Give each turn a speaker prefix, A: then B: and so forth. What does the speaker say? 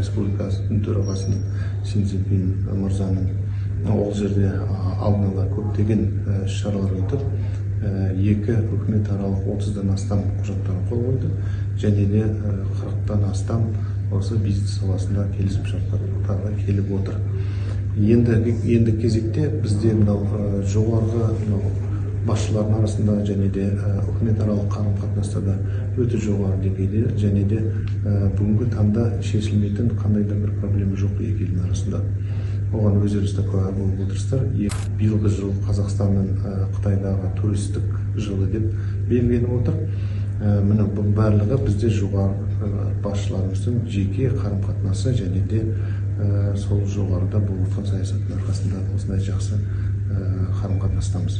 A: Республикасының төрағасының Си Цзиньпин мырзаның ол жерде алдын ала көптеген шаралар өтіп, екі үкіметаралық 30-дан астам құжаттарға қол қойды, және де 40-тан астам осы бизнес саласында келісімшарттарға келіп отыр. Енді кезекте бізде жоғарғы басшылардың арасында және де үкіметаралық қарым-қатынастарда өте жоғары деңгейде, және де бүгінгі таңда шешілмейтін қандай да бір проблема жоқ екі елдің арасында. Оған өздеріңіз де куә болып отырсыздар. Биылғы жыл Қазақстанның Қытайдағы туристік жылы деп белгіленіп отыр. Міне бұл барлығы бізде жоғары басшыларымыздың жеке қарым-қатынасы және де сол жоғарыда болып отқан саясаттың арқасында осындай жақсы қарым-қатынастамыз.